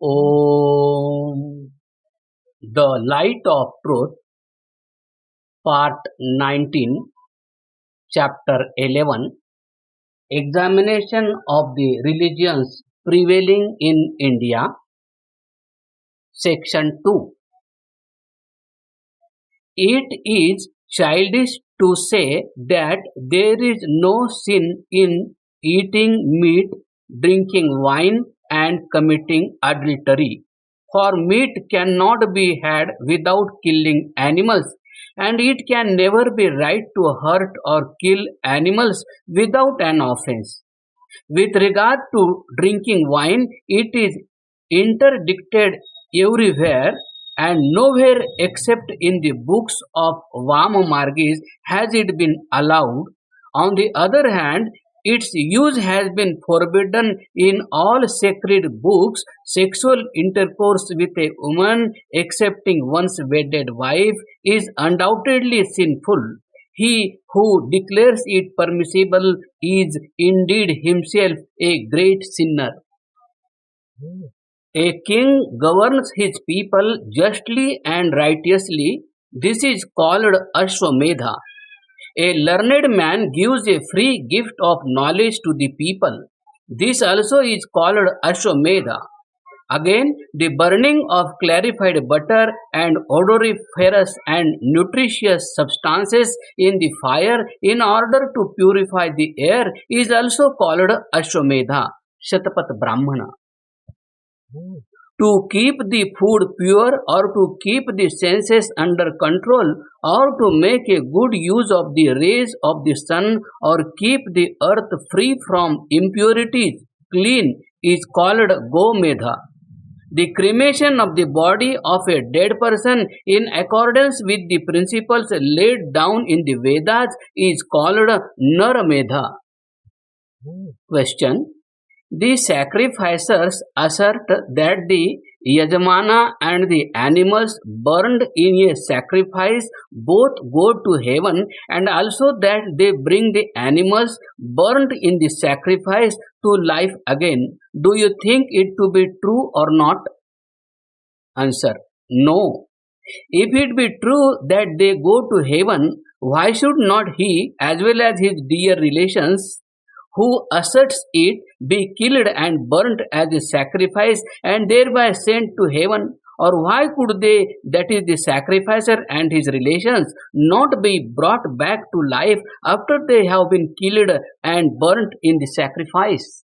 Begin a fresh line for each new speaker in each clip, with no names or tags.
Om. The Light of Truth, Part-19, Chapter-11, Examination of the Religions Prevailing in India, Section-2. It is childish to say that there is no sin in eating meat, drinking wine, and committing adultery. For meat cannot be had without killing animals, and it can never be right to hurt or kill animals without an offense. With regard to drinking wine, it is interdicted everywhere, and nowhere except in the books of Vamamargis has it been allowed. On the other hand, its use has been forbidden in all sacred books. Sexual intercourse with a woman, excepting one's wedded wife, is undoubtedly sinful. He who declares it permissible is indeed himself a great sinner. A king governs his people justly and righteously. This is called Ashwamedha. A learned man gives a free gift of knowledge to the people. This also is called Ashwamedha. Again, the burning of clarified butter and odoriferous and nutritious substances in the fire in order to purify the air is also called Ashwamedha, Shatapat Brahmana. To keep the food pure, or to keep the senses under control, or to make a good use of the rays of the sun, or keep the earth free from impurities clean, is called Gomedha. The cremation of the body of a dead person in accordance with the principles laid down in the Vedas is called Naramedha. Question. The sacrificers assert that the Yajamana and the animals burned in a sacrifice both go to heaven, and also that they bring the animals burned in the sacrifice to life again. Do you think it to be true or not? Answer. No. If it be true that they go to heaven, why should not he, as well as his dear relations, who asserts it, be killed and burnt as a sacrifice and thereby sent to heaven? Or why could they, that is the sacrificer and his relations, not be brought back to life after they have been killed and burnt in the sacrifice?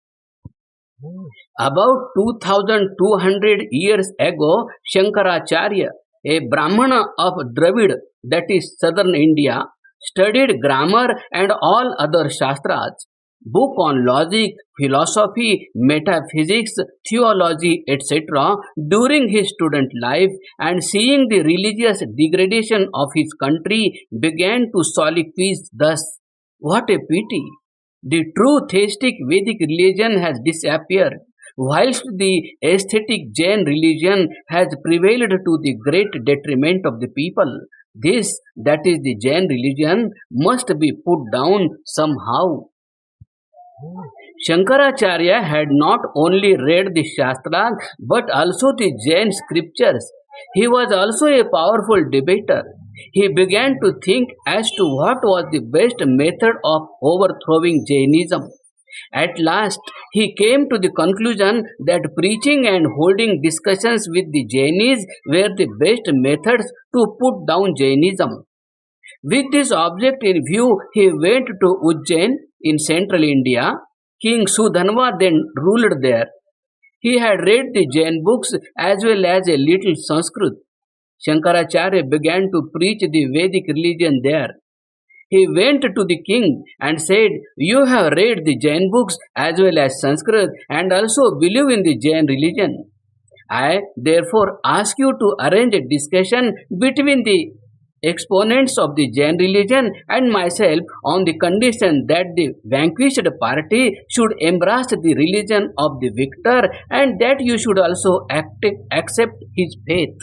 About 2200 years ago, Shankaracharya, a Brahmana of Dravid, that is southern India, studied grammar and all other shastras, book on logic, philosophy, metaphysics, theology, etc. during his student life, and seeing the religious degradation of his country began to soliloquize thus: what a pity! The true theistic Vedic religion has disappeared, whilst the aesthetic Jain religion has prevailed to the great detriment of the people. This, that is the Jain religion, must be put down somehow. Shankaracharya had not only read the Shastras but also the Jain scriptures. He was also a powerful debater. He began to think as to what was the best method of overthrowing Jainism. At last, he came to the conclusion that preaching and holding discussions with the Jainis were the best methods to put down Jainism. With this object in view, he went to Ujjain in central India. King Sudhanva then ruled there. He had read the Jain books as well as a little Sanskrit. Shankaracharya began to preach the Vedic religion there. He went to the king and said, "You have read the Jain books as well as Sanskrit and also believe in the Jain religion. I therefore ask you to arrange a discussion between the exponents of the Jain religion and myself on the condition that the vanquished party should embrace the religion of the victor and that you should also accept his faith."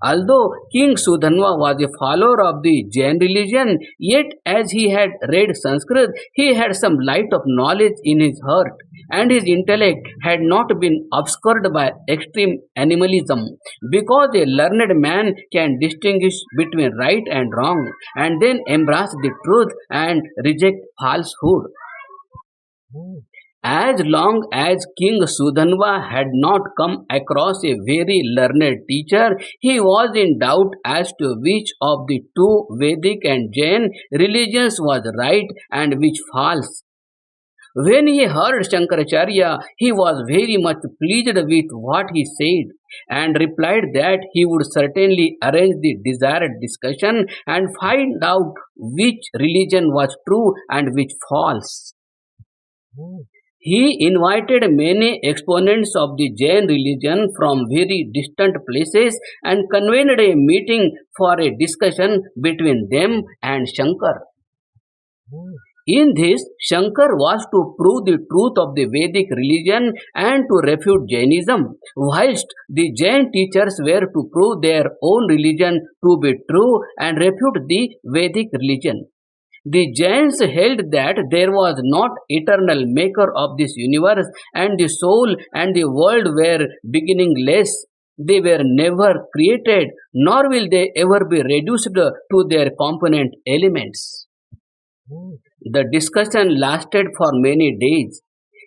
Although King Sudhanva was a follower of the Jain religion, yet as he had read Sanskrit, he had some light of knowledge in his heart, and his intellect had not been obscured by extreme animalism. Because a learned man can distinguish between right and wrong, and then embrace the truth and reject falsehood. As long as King Sudhanva had not come across a very learned teacher, he was in doubt as to which of the two Vedic and Jain religions was right and which false. When he heard Shankaracharya, he was very much pleased with what he said and replied that he would certainly arrange the desired discussion and find out which religion was true and which false. He invited many exponents of the Jain religion from very distant places and convened a meeting for a discussion between them and Shankar. In this, Shankar was to prove the truth of the Vedic religion and to refute Jainism, whilst the Jain teachers were to prove their own religion to be true and refute the Vedic religion. The Jains held that there was not eternal maker of this universe, and the soul and the world were beginningless. They were never created, nor will they ever be reduced to their component elements. The discussion lasted for many days.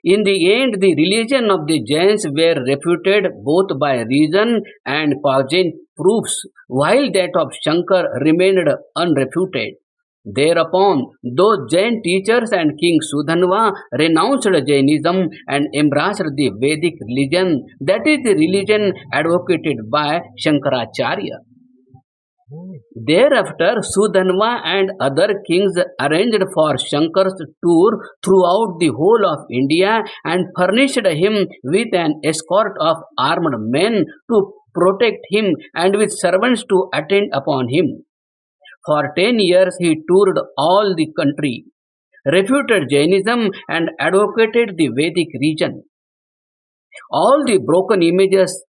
In the end, the religion of the Jains were refuted both by reason and cogent proofs, while that of Shankar remained unrefuted. Thereupon, those Jain teachers and King Sudhanva renounced Jainism and embraced the Vedic religion, that is, the religion advocated by Shankaracharya. Thereafter, Sudhanva and other kings arranged for Shankar's tour throughout the whole of India and furnished him with an escort of armed men to protect him and with servants to attend upon him. For 10 years he toured all the country, refuted Jainism and advocated the Vedic religion. All the broken images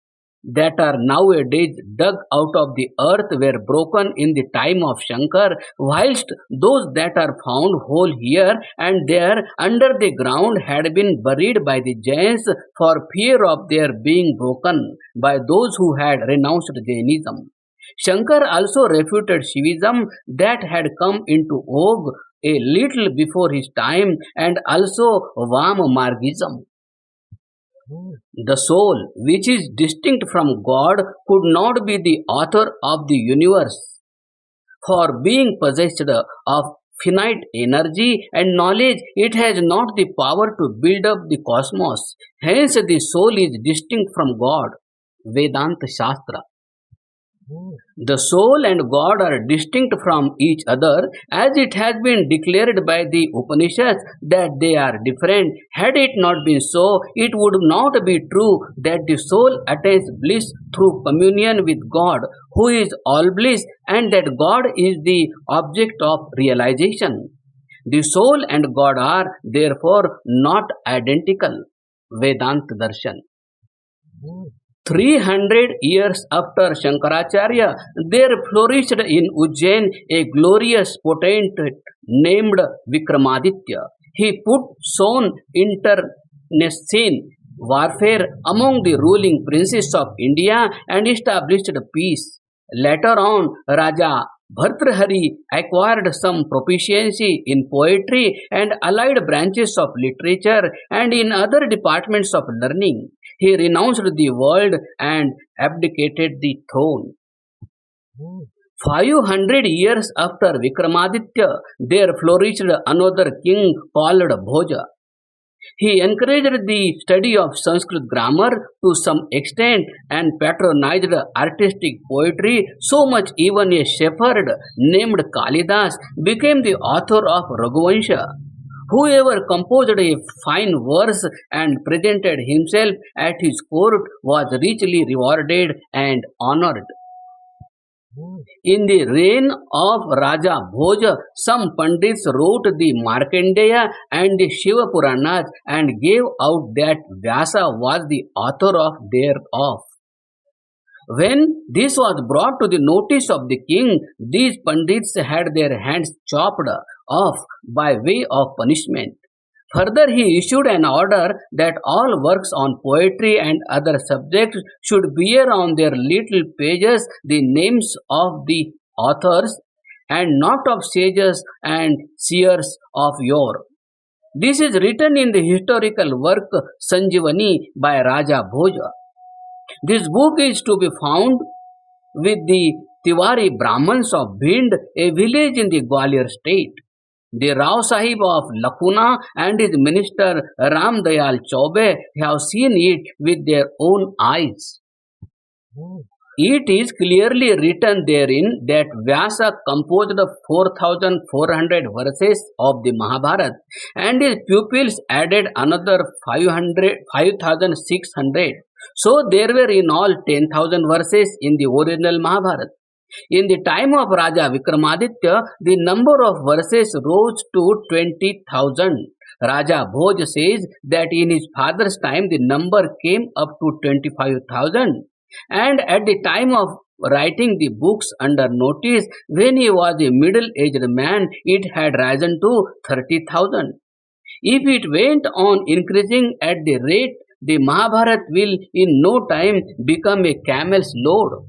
that are nowadays dug out of the earth were broken in the time of Shankar, whilst those that are found whole here and there under the ground had been buried by the Jains for fear of their being broken by those who had renounced Jainism. Shankar also refuted Shivism that had come into vogue a little before his time and also Vamamargism. The soul, which is distinct from God, could not be the author of the universe, for being possessed of finite energy and knowledge, it has not the power to build up the cosmos. Hence, the soul is distinct from God. Vedanta Shastra. The soul and God are distinct from each other, as it has been declared by the Upanishads that they are different. Had it not been so, it would not be true that the soul attains bliss through communion with God, who is all bliss, and that God is the object of realization. The soul and God are therefore not identical. Vedanta Darshan. 300 years after Shankaracharya, there flourished in Ujjain a glorious potentate named Vikramaditya. He put sown internecine warfare among the ruling princes of India and established peace. Later on, Raja Bhartrhari acquired some proficiency in poetry and allied branches of literature and in other departments of learning. He renounced the world and abdicated the throne. 500 years after Vikramaditya, there flourished another king called Bhoja. He encouraged the study of Sanskrit grammar to some extent and patronized artistic poetry so much even a shepherd named Kalidas became the author of Raghuvansha. Whoever composed a fine verse and presented himself at his court was richly rewarded and honored. In the reign of Raja Bhoja, some Pandits wrote the Markandeya and the Shiva Puranas and gave out that Vyasa was the author of thereof. When this was brought to the notice of the king, these pandits had their hands chopped off by way of punishment. Further, he issued an order that all works on poetry and other subjects should bear on their little pages the names of the authors and not of sages and seers of yore. This is written in the historical work Sanjivani by Raja Bhoja. This book is to be found with the Tiwari Brahmans of Bhind, a village in the Gwalior state. The Rao Sahib of Lakuna and his minister Ram Dayal Chaube have seen it with their own eyes. It is clearly written therein that Vyasa composed 4,400 verses of the Mahabharata and his pupils added another 5,600. So there were in all 10,000 verses in the original Mahabharata. In the time of Raja Vikramaditya, the number of verses rose to 20,000. Raja Bhoj says that in his father's time the number came up to 25,000. And at the time of writing the books under notice, when he was a middle-aged man, it had risen to 30,000. If it went on increasing at the rate, the Mahabharata will in no time become a camel's load.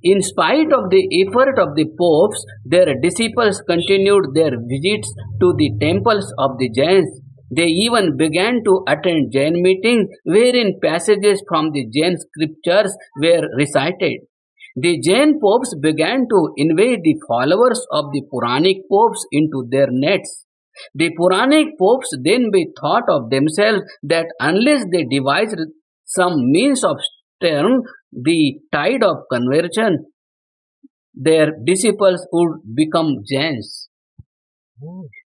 In spite of the effort of the popes, their disciples continued their visits to the temples of the Jains. They even began to attend Jain meetings wherein passages from the Jain scriptures were recited. The Jain popes began to invite the followers of the Puranic popes into their nets. The Puranic popes then bethought of themselves that unless they devised some means of stem the tide of conversion, their disciples would become Jains.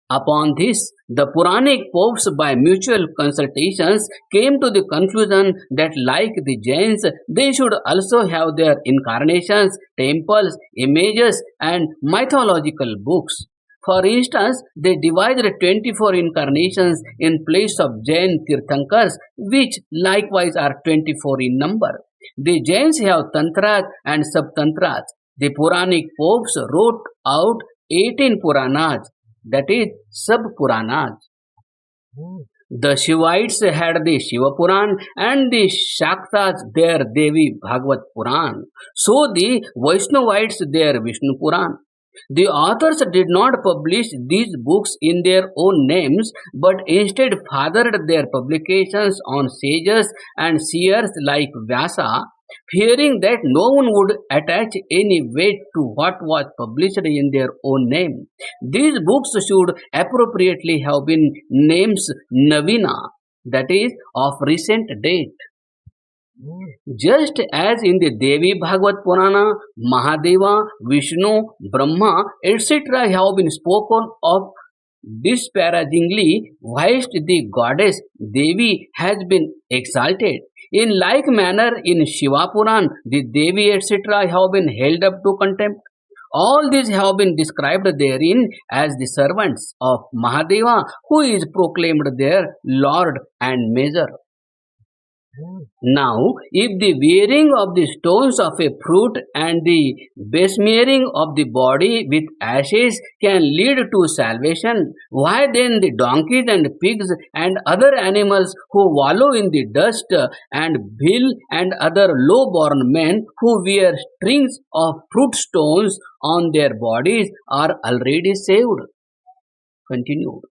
Upon this, the Puranic popes, by mutual consultations, came to the conclusion that, like the Jains, they should also have their incarnations, temples, images, and mythological books. For instance, they devised 24 incarnations in place of Jain Tirthankars, which likewise are 24 in number. The Jains have Tantras and Subtantras. The Puranic popes wrote out 18 Puranas, that is, Sub-Puranas. The Shivites had the Shiva Puran and the Shaktas their Devi Bhagavad Puran. So the Vaishnavites their Vishnu Puran. The authors did not publish these books in their own names, but instead fathered their publications on sages and seers like Vyasa, fearing that no one would attach any weight to what was published in their own name. These books should appropriately have been names Navina, that is, of recent date. Just as in the Devi Bhagavad Purana, Mahadeva, Vishnu, Brahma, etc. have been spoken of disparagingly, whilst the goddess Devi has been exalted. In like manner, in Shiva Puran, the Devi etc. have been held up to contempt. All these have been described therein as the servants of Mahadeva, who is proclaimed their Lord and Measure. Now, if the wearing of the stones of a fruit and the besmearing of the body with ashes can lead to salvation, why then the donkeys and pigs and other animals who wallow in the dust and Bhil and other low-born men who wear strings of fruit stones on their bodies are already saved? Continued.